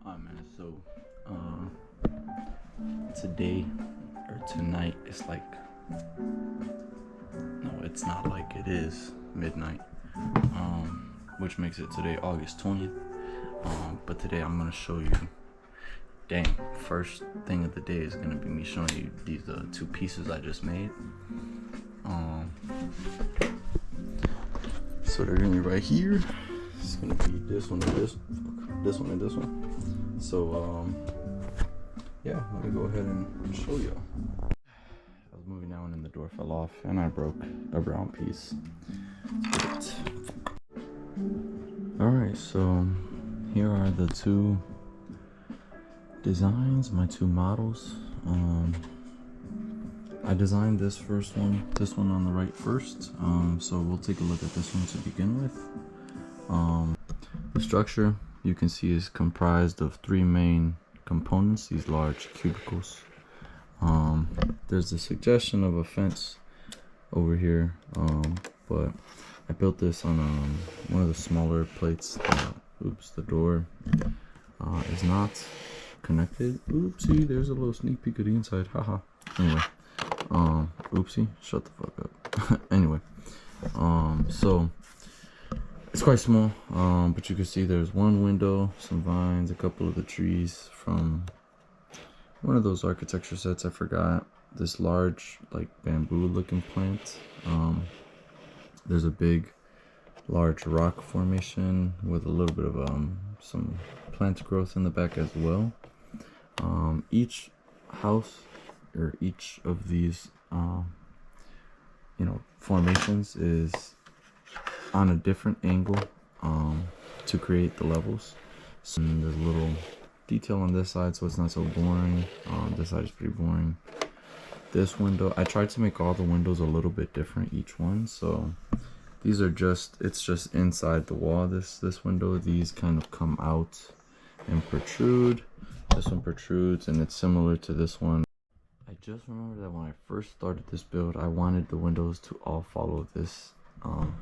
Alright, man, so today or tonight it's like, no, it's not like, it is midnight, which makes it today August 20th. But today I'm gonna show you, dang, first thing of the day is gonna be me showing you these two pieces I just made. So they're gonna be right here. It's gonna be this one and this one and this one. So yeah, let me go ahead and show you. I was moving down and the door fell off and I broke a brown piece. Alright, so here are the two designs, my two models. I designed this one on the right first. So we'll take a look at this one to begin with. The structure you can see is comprised of three main components, these large cubicles. There's the suggestion of a fence over here, but I built this on one of the smaller plates. Oops, the door is not connected. Oopsie, there's a little sneak peek of the inside, haha. Anyway, oopsie, shut the fuck up. Anyway, so it's quite small, but you can see there's one window, some vines, a couple of the trees from one of those architecture sets. I forgot. This large, like, bamboo looking plant. There's a big large rock formation with a little bit of some plant growth in the back as well. Each house, or each of these formations is on a different angle to create the levels. So there's a little detail on this side, so it's not so boring. This side is pretty boring. This window, I tried to make all the windows a little bit different, each one. So these are it's just inside the wall. This window, these kind of come out and protrude. This one protrudes, and it's similar to this one. I just remember that when I first started this build, I wanted the windows to all follow this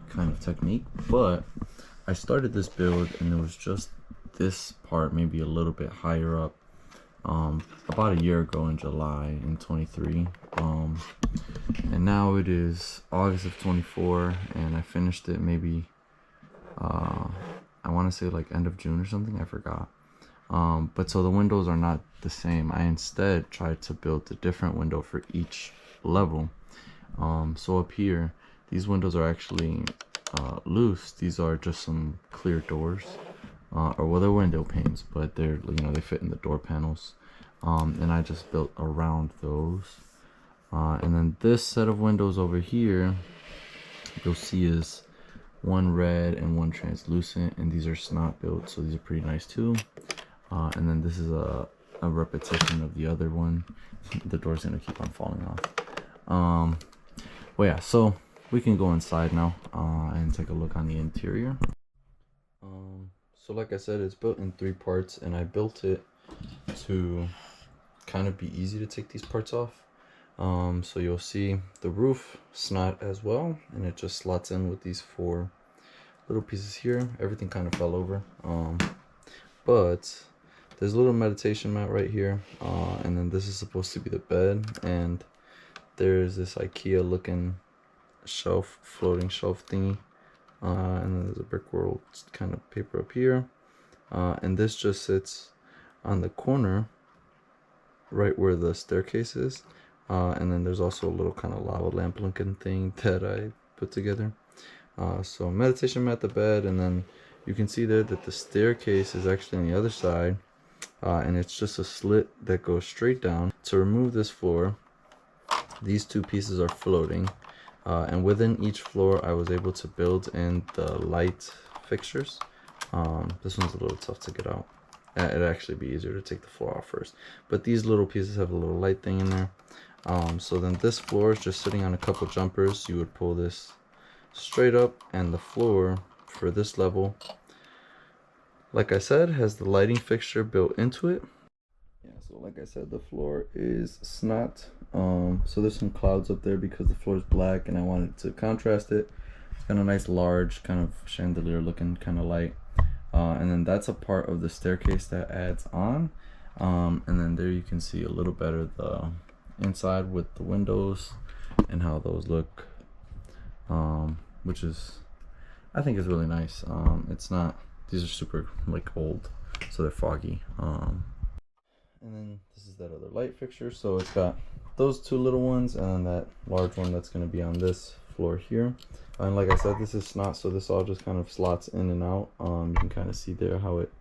kind of technique, but I started this build and it was just this part, maybe a little bit higher up, about a year ago in July in 23, and now it is August of 24, and I finished it maybe I want to say like end of June or something, I forgot. But so the windows are not the same. I instead tried to build a different window for each level. So up here, these windows are actually loose. These are just some clear doors, or well, they're window panes, but they're, they fit in the door panels. And I just built around those. And then this set of windows over here, you'll see is one red and one translucent, and these are snot built, so these are pretty nice too. And then this is a repetition of the other one. The door's gonna keep on falling off. Well, yeah, so we can go inside now and take a look on the interior. So like I said, it's built in three parts, and I built it to kind of be easy to take these parts off. So you'll see the roof snot as well, and it just slots in with these four little pieces here. Everything kind of fell over, but there's a little meditation mat right here, and then this is supposed to be the bed, and there's this IKEA looking shelf, floating shelf thingy, and then there's a Brickworld kind of paper up here, and this just sits on the corner right where the staircase is, and then there's also a little kind of lava lamp looking thing that I put together. So meditation mat, the bed, and then you can see there that the staircase is actually on the other side, and it's just a slit that goes straight down. To remove this floor, these two pieces are floating, and within each floor I was able to build in the light fixtures. This one's a little tough to get out. It'd actually be easier to take the floor off first, but these little pieces have a little light thing in there. So then this floor is just sitting on a couple jumpers. You would pull this straight up, and the floor for this level, like I said, has the lighting fixture built into it. Yeah, so like I said, the floor is snot. So there's some clouds up there because the floor is black, and I wanted to contrast it. It's got a nice large kind of chandelier looking kind of light. and then that's a part of the staircase that adds on. And then there you can see a little better the inside with the windows and how those look, which is, I think, is really nice. It's not, these are super like old, so they're foggy. And then this is that other light fixture. So it's got those two little ones and that large one that's going to be on this floor here. And like I said, this is snot, so this all just kind of slots in and out. You can kind of see there how it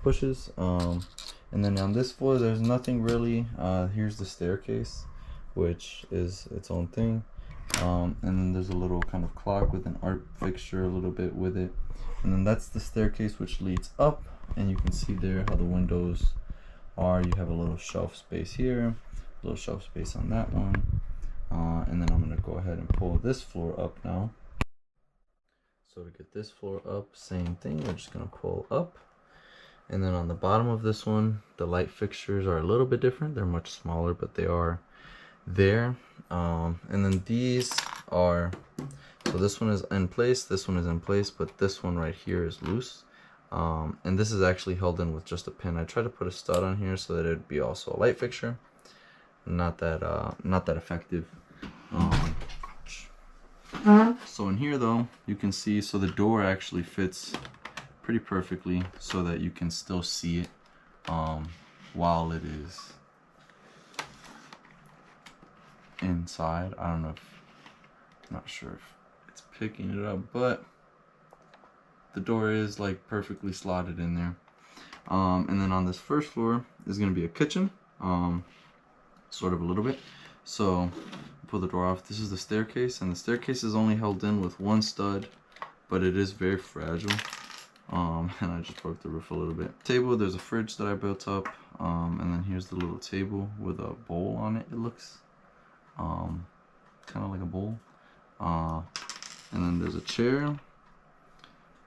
pushes. And then on this floor, there's nothing really. Here's the staircase, which is its own thing. And then there's a little kind of clock with an art fixture a little bit with it. And then that's the staircase which leads up, and you can see there how the windows are. You have a little shelf space here, a little shelf space on that one. And then I'm going to go ahead and pull this floor up now. So to get this floor up, same thing, we're just going to pull up. And then on the bottom of this one, the light fixtures are a little bit different. They're much smaller, but they are there. And then these are, so this one is in place, this one is in place, but this one right here is loose. And this is actually held in with just a pin. I tried to put a stud on here so that it'd be also a light fixture. Not that effective. So in here though, you can see, so the door actually fits pretty perfectly so that you can still see it while it is inside. I don't know if, I'm not sure if it's picking it up, but the door is like perfectly slotted in there. And then on this first floor is going to be a kitchen, sort of a little bit. So pull the door off. This is the staircase, and the staircase is only held in with one stud, but it is very fragile. And I just broke the roof a little bit. Table, there's a fridge that I built up, and then here's the little table with a bowl on it. It looks kind of like a bowl. And then there's a chair,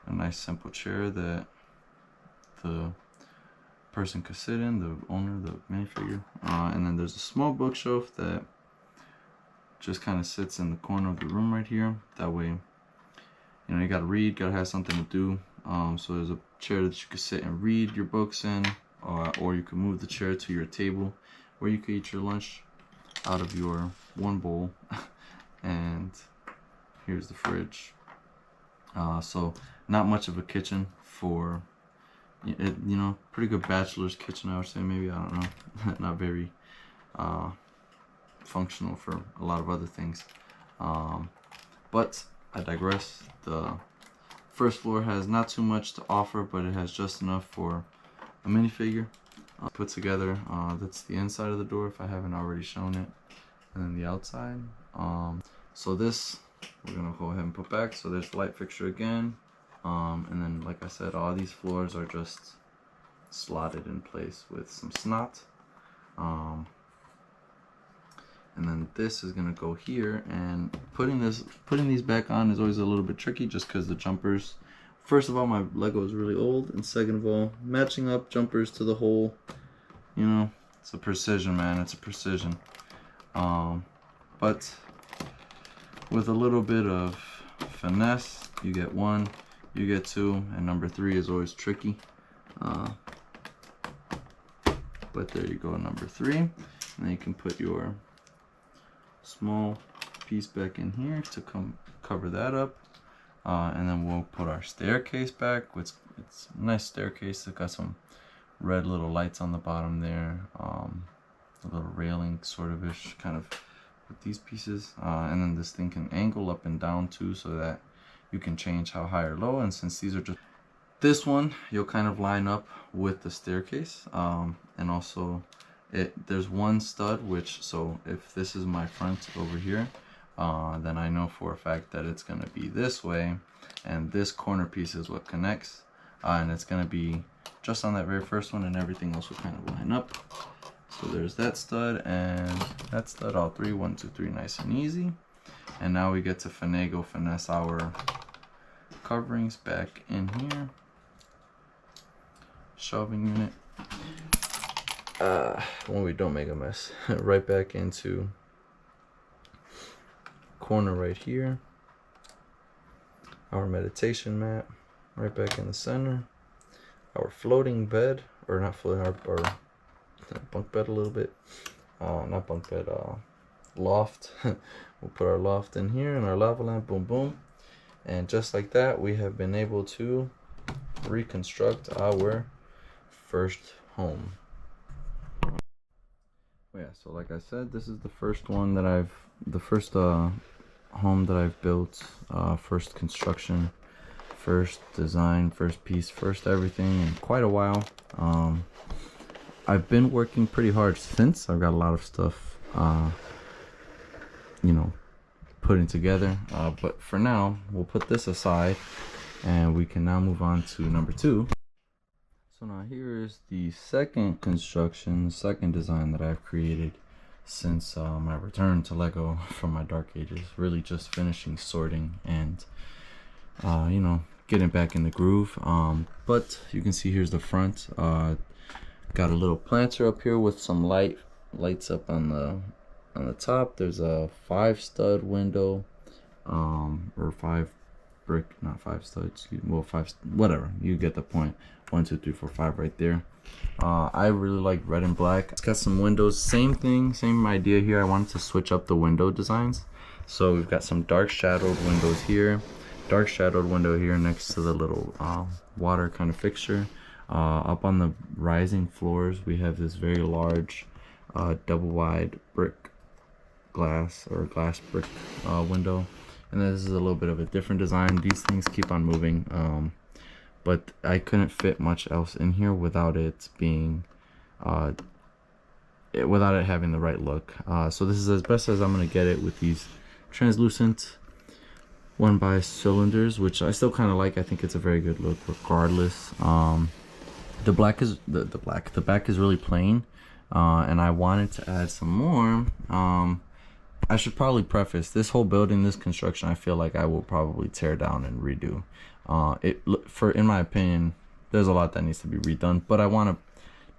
a nice simple chair that the person could sit in, the owner, the minifigure. And then there's a small bookshelf that just kind of sits in the corner of the room right here. That way, you know, you gotta read, gotta have something to do. So there's a chair that you could sit and read your books in, or you could move the chair to your table where you could eat your lunch out of your one bowl. And here's the fridge. So not much of a kitchen for it, you know, pretty good bachelor's kitchen, I would say, maybe, I don't know. Not very functional for a lot of other things. But I digress. The first floor has not too much to offer, but it has just enough for a minifigure put together. That's the inside of the door if I haven't already shown it, and then the outside. So this we're gonna go ahead and put back. So there's the light fixture again, and then like I said, all these floors are just slotted in place with some snot. And then this is gonna go here, and putting these back on is always a little bit tricky, just because the jumpers, first of all, my Lego is really old, and second of all, matching up jumpers to the hole, you know, it's a precision, man. It's a precision. But with a little bit of finesse, you get one, you get two, and number three is always tricky. But there you go, number three. And then you can put your small piece back in here to cover that up. And then we'll put our staircase back. It's a nice staircase. It's got some red little lights on the bottom there. A little railing sort of ish kind of with these pieces. And then this thing can angle up and down too, so that you can change how high or low. And since these are just, this one, you'll kind of line up with the staircase. And also there's one stud, which, so if this is my front over here, then I know for a fact that it's going to be this way, and this corner piece is what connects, and it's going to be just on that very first one, and everything else will kind of line up. So there's that stud and that stud, all three, 1, 2, 3, nice and easy. And now we get to finesse our coverings back in here. Shelving unit. When we don't make a mess. Right back into corner right here. Our meditation mat right back in the center. our floating bed, or not floating, our bunk bed a little bit. Not bunk bed, loft. We'll put our loft in here and our lava lamp, boom boom. And just like that, we have been able to reconstruct our first home. Yeah, so like I said, this is the first one that first home that I've built, first construction, first design, first piece, first everything in quite a while. I've been working pretty hard since. I've got a lot of stuff, you know, putting together, but for now we'll put this aside and we can now move on to number 2. So now here is the second construction, second design that I've created since my return to Lego from my dark ages. Really just finishing sorting and you know, getting back in the groove. But you can see here's the front. Got a little planter up here with some lights up on the top. There's a 5 stud window, or 5 brick, not 5 studs, excuse me, well 5, whatever, you get the point. 1 2 3 4 5 right there. I really like red and black. It's got some windows, same thing, same idea here. I wanted to switch up the window designs, so we've got some dark shadowed windows here, dark shadowed window here next to the little water kind of fixture. Up on the rising floors we have this very large double wide brick glass or glass brick window, and then this is a little bit of a different design. These things keep on moving, but I couldn't fit much else in here without it being without it having the right look. So this is as best as I'm gonna get it with these translucent 1x cylinders, which I still kind of like. I think it's a very good look regardless. The black is the back is really plain, and I wanted to add some more. I should probably preface this whole building, this construction, I feel like I will probably tear down and redo. In my opinion, there's a lot that needs to be redone, but I want to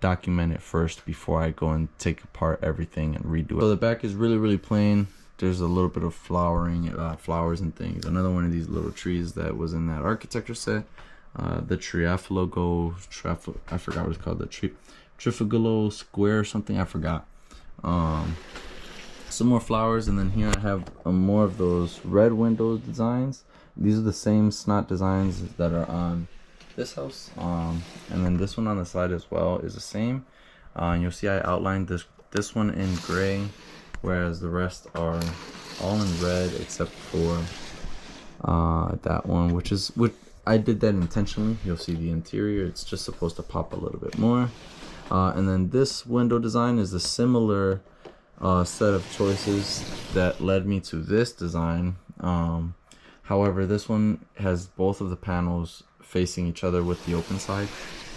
document it first before I go and take apart everything and redo it. So the back is really plain. There's a little bit of flowering, flowers and things. Another one of these little trees that was in that architecture set. The Triaflogo, I forgot what it's called, the Trifigalo square or something, I forgot. Some more flowers, and then here I have more of those red window designs. These are the same snot designs that are on this house, and then this one on the side as well is the same. And you'll see I outlined this one in gray, whereas the rest are all in red except for that one, which I did that intentionally. You'll see the interior, it's just supposed to pop a little bit more. And then this window design is a similar set of choices that led me to this design. However, this one has both of the panels facing each other with the open side,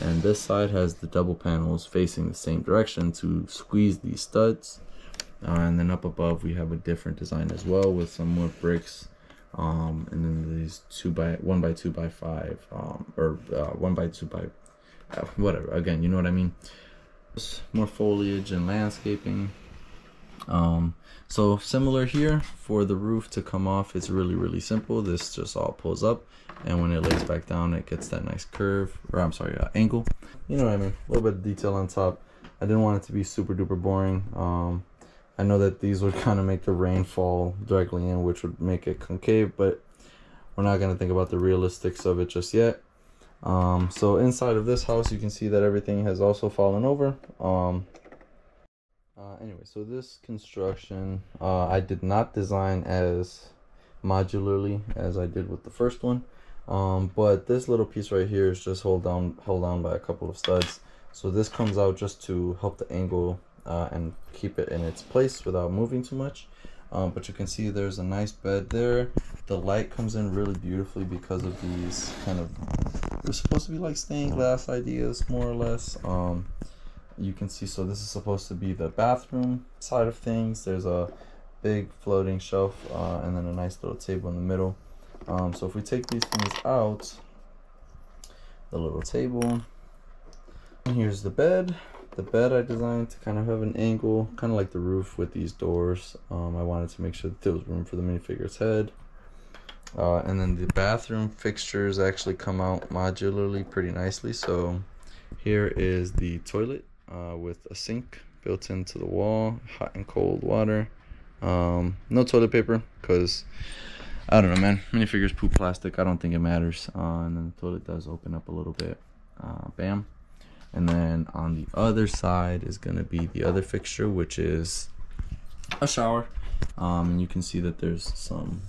and this side has the double panels facing the same direction to squeeze these studs. And then up above we have a different design as well with some more bricks, and then these 1x2x5, or 1x2x whatever, again, you know what I mean. More foliage and landscaping. So similar here, for the roof to come off, it's really simple. This just all pulls up, and when it lays back down, it gets that nice curve, or I'm sorry, angle. You know what I mean? A little bit of detail on top. I didn't want it to be super duper boring. I know that these would kind of make the rain fall directly in, which would make it concave, but we're not going to think about the realistics of it just yet. So inside of this house, you can see that everything has also fallen over. Anyway, so this construction, I did not design as modularly as I did with the first one. But this little piece right here is just held down by a couple of studs. So this comes out just to help the angle and keep it in its place without moving too much. But you can see there's a nice bed there. The light comes in really beautifully because of these kind of, they're supposed to be like stained glass ideas, more or less. You can see, so this is supposed to be the bathroom side of things. There's a big floating shelf, and then a nice little table in the middle. So if we take these things out, the little table, and here's the bed. The bed I designed to kind of have an angle, kind of like the roof with these doors. I wanted to make sure that there was room for the minifigure's head. And then the bathroom fixtures actually come out modularly pretty nicely. So here is the toilet with a sink built into the wall, hot and cold water. No toilet paper because I don't know, man. Minifigures poop plastic. I don't think it matters. And then the toilet does open up a little bit. Bam. And then on the other side is going to be the other fixture, which is a shower. And you can see that there's some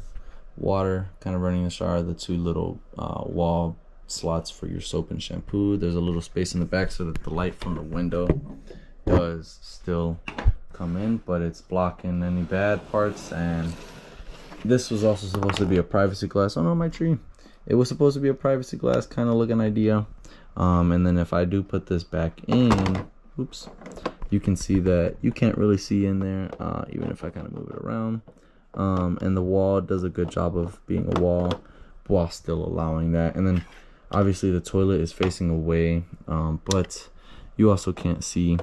water kind of running in the shower. The two little wall slots for your soap and shampoo. There's a little space in the back so that the light from the window does still come in, but it's blocking any bad parts. And this was also supposed to be a privacy glass. Oh no, my tree. It was supposed to be a privacy glass kind of looking idea. And then if I do put this back in, oops, you can see that you can't really see in there, even if I kind of move it around. And the wall does a good job of being a wall while still allowing that. And then obviously the toilet is facing away, but you also can't see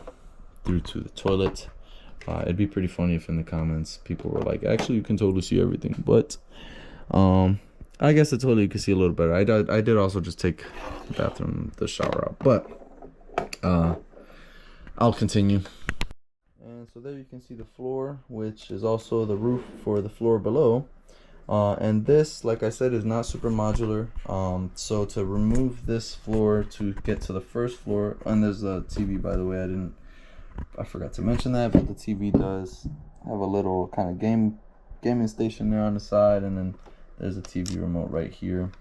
through to the toilet. It'd be pretty funny if in the comments people were like, actually you can totally see everything, but I guess the toilet you can see a little better. I did also just take the shower out, but I'll continue. And so there you can see the floor, which is also the roof for the floor below. And this, like I said, is not super modular. So to remove this floor to get to the first floor, and there's a TV, by the way, I forgot to mention that, but the TV does have a little kind of gaming station there on the side, and then there's a TV remote right here.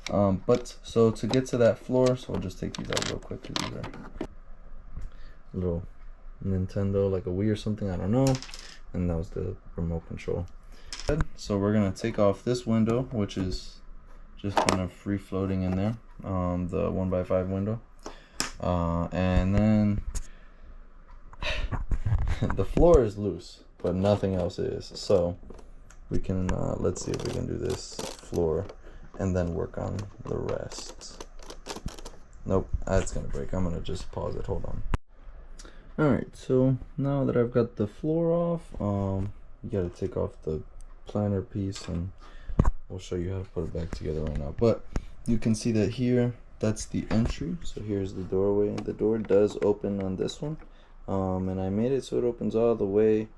But so to get to that floor, so I'll just take these out real quick because these are little Nintendo, like a Wii or something, I don't know. And that was the remote control. So we're gonna take off this window, which is just kind of free floating in there, the 1x5 window, and then the floor is loose, but nothing else is. So we can let's see if we can do this floor and then work on the rest. Nope, that's gonna break. I'm gonna just pause it. Hold on. Alright, so now that I've got the floor off, you gotta take off the planter piece, and we'll show you how to put it back together right now. But you can see that here, that's the entry. So here's the doorway, and the door does open on this one. And I made it so it opens all the way. You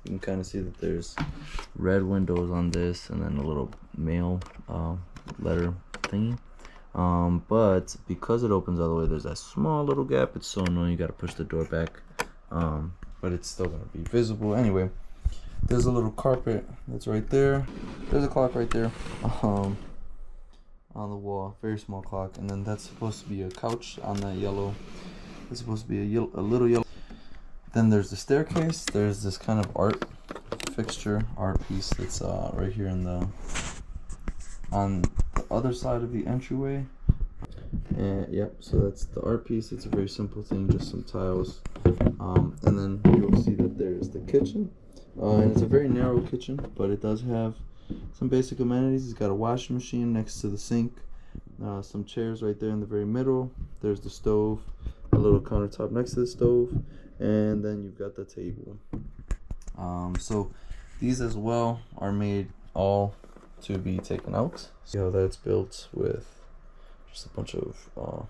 can kind of see that there's red windows on this, and then a little mail letter thingy. But because it opens all the way, there's that small little gap. It's so annoying. You got to push the door back, but it's still gonna be visible anyway. There's a little carpet that's right there. There's a clock right there, on the wall, very small clock. And then that's supposed to be a couch on that yellow. It's supposed to be a little yellow. Then there's the staircase. There's this kind of art piece that's right here on the other side of the entryway. And yep, so that's the art piece. It's a very simple thing, just some tiles. And then you'll see that there's the kitchen. And it's a very narrow kitchen, but it does have some basic amenities. It's got a washing machine next to the sink, some chairs right there in the very middle. There's the stove, a little countertop next to the stove, and then you've got the table. So these as well are made all to be taken out. See how that's built with just a bunch of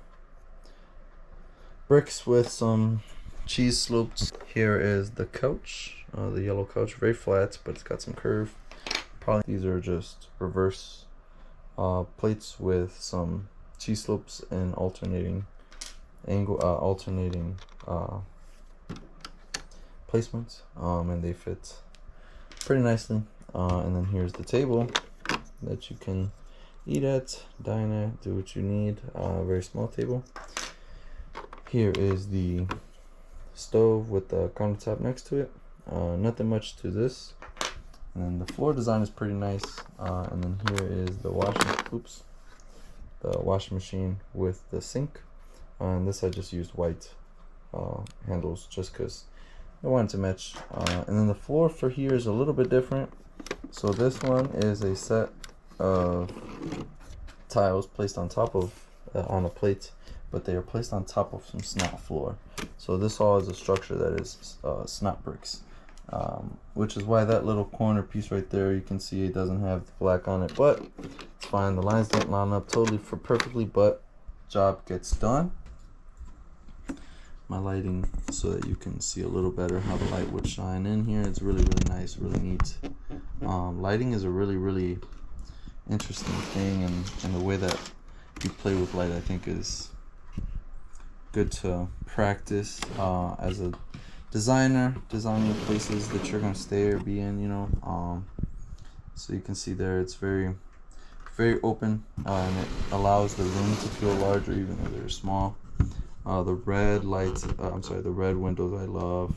bricks with some cheese slopes. Here is the couch, the yellow couch, very flat, but it's got some curve. Probably these are just reverse plates with some cheese slopes and alternating angle, placements, and they fit pretty nicely. And then here's the table that you can eat at, dine at, do what you need. Very small table. Here is the stove with the countertop next to it. Nothing much to this. And then the floor design is pretty nice. And then here is the washing machine with the sink. And this I just used white handles just because I wanted to match. And then the floor for here is a little bit different. So this one is a set of tiles placed on top of on a plate, but they are placed on top of some snot floor. So this all is a structure that is snot bricks. which is why that little corner piece right there, you can see it doesn't have the black on it, but it's fine. The lines don't line up totally for perfectly, but job gets done. My lighting so that you can see a little better how the light would shine in here. It's really nice, really neat. Lighting is a really interesting thing, and the way that you play with light, I think, is good to practice as a designer, designing places that you're gonna stay or be in, you know. So you can see there, it's very open, and it allows the room to feel larger even though they're small. The red lights, I'm sorry, the red windows I love,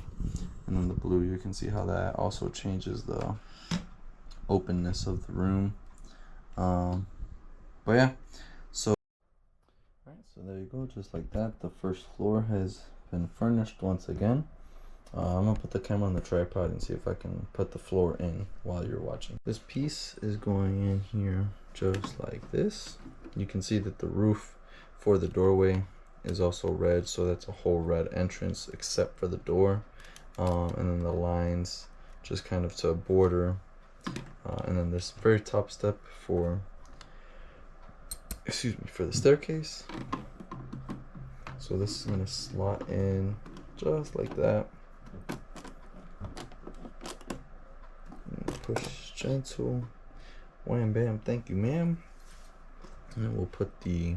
and then the blue, you can see how that also changes the openness of the room. But yeah, so alright, so there you go, just like that, the first floor has been furnished once again. I'm gonna put the camera on the tripod and see if I can put the floor in while you're watching. This piece is going in here just like this. You can see that the roof for the doorway is also red, so that's a whole red entrance except for the door, and then the lines just kind of to border, and then this very top step for the staircase. So this is gonna slot in just like that. Push gentle, wham bam, thank you ma'am. And then we'll put the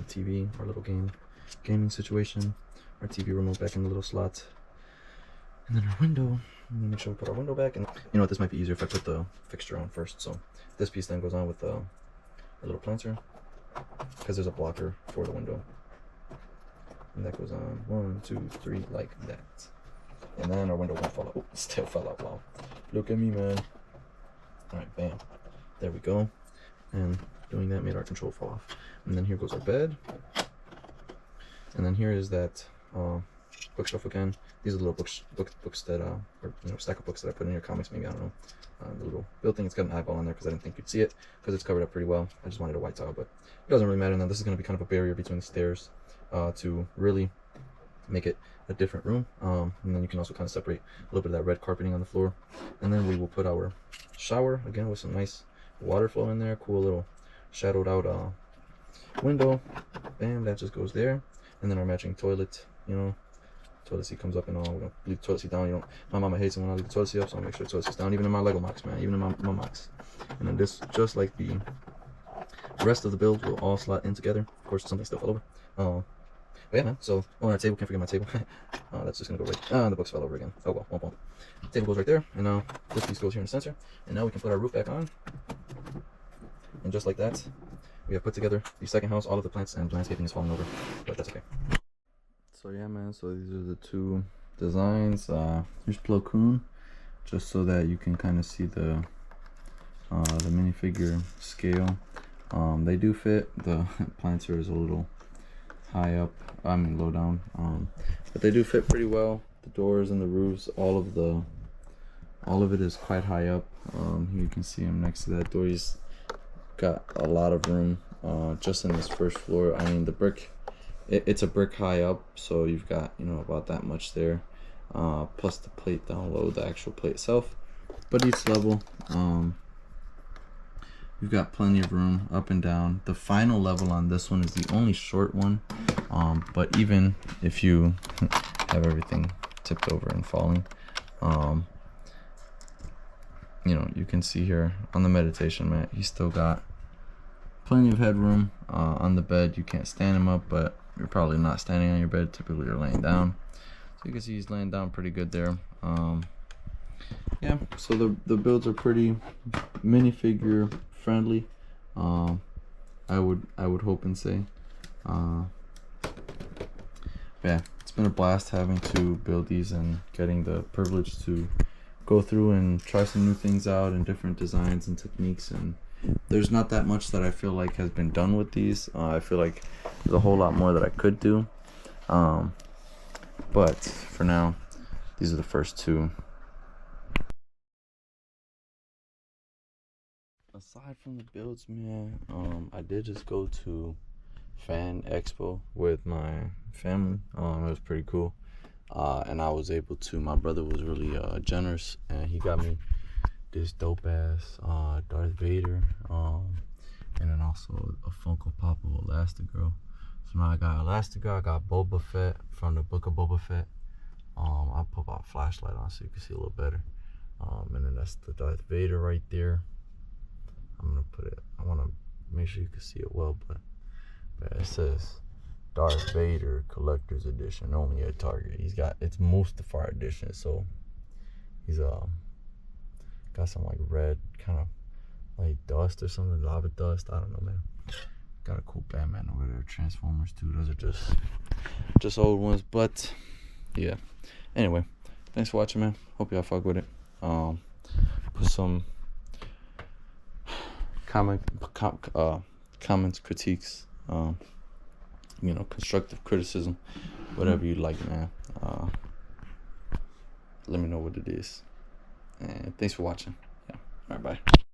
TV, our little gaming situation, our TV remote back in the little slot, and then our window. Let me make sure we put our window back. And you know what, this might be easier if I put the fixture on first. So this piece then goes on with a little planter, because there's a blocker for the window, and that goes on 1, 2, 3 like that. And then our window won't fall out. Oh, it still fell out. Wow, look at me, man. All right, bam, there we go. And doing that made our control fall off. And then here goes our bed, and then here is that bookshelf again. These are the little books that or you know, stack of books that I put in your comics, maybe, I don't know. The little built thing, it's got an eyeball on there because I didn't think you'd see it because it's covered up pretty well. I just wanted a white tile, but it doesn't really matter. Now this is going to be kind of a barrier between the stairs to really make it a different room, and then you can also kind of separate a little bit of that red carpeting on the floor. And then we will put our shower again with some nice water flow in there, cool little shadowed out window, bam, that just goes there. And then our matching toilet, you know, toilet seat comes up and all. We're gonna leave the toilet seat down. You know, my mama hates it when I leave the toilet seat up, so I'll make sure the toilet seat's down, even in my Lego mocks, man, even in my mocks. And then this, just like the rest of the build, will all slot in together. Of course, something still fell over. But yeah, man, so on our table, can't forget my table. That's just gonna go right, the books fell over again. Oh well, womp womp. The table goes right there, and now this piece goes here in the center. And now we can put our roof back on. And just like that, we have put together the second house. All of the plants and landscaping is falling over, but that's okay. So yeah, man, so these are the two designs. Here's Plo Koon, just so that you can kind of see the minifigure scale. They do fit. The planter is a little high up, I mean low down, but they do fit pretty well. The doors and the roofs, all of it is quite high up. Here you can see him next to that door. He's got a lot of room just in this first floor. I mean, the brick, it's a brick high up, so you've got, you know, about that much there, plus the plate down low, the actual plate itself. But each level, you've got plenty of room up and down. The final level on this one is the only short one, but even if you have everything tipped over and falling, you know, you can see here on the meditation mat, he's still got plenty of headroom. On the bed, you can't stand him up, but you're probably not standing on your bed. Typically you're laying down, so you can see he's laying down pretty good there. Yeah, so the builds are pretty minifigure friendly, I would hope and say. Yeah, it's been a blast having to build these and getting the privilege to go through and try some new things out and different designs and techniques. And there's not that much that I feel like has been done with these. I feel like there's a whole lot more that I could do, but for now, these are the first two. Aside from the builds, man, I did just go to Fan Expo with my family. It was pretty cool. and I was able to. My brother was really generous, and he got me this dope ass Darth Vader, and then also a Funko Pop of Elastigirl. So now I got Elastigirl, I got Boba Fett from the Book of Boba Fett. I put my flashlight on so you can see a little better. And then that's the Darth Vader right there. I'm gonna put it. I want to make sure you can see it well, but it says Darth Vader Collector's Edition, only at Target. It's Mustafar Edition, so he's got some like red kind of like dust or something, lava dust. I don't know, man. Got a cool Batman over there. Transformers too. Those are just old ones, but yeah. Anyway, thanks for watching, man. Hope y'all fuck with it. Put some comments, critiques, constructive criticism, whatever you like, man. Let me know what it is. And thanks for watching. Yeah. All right, bye.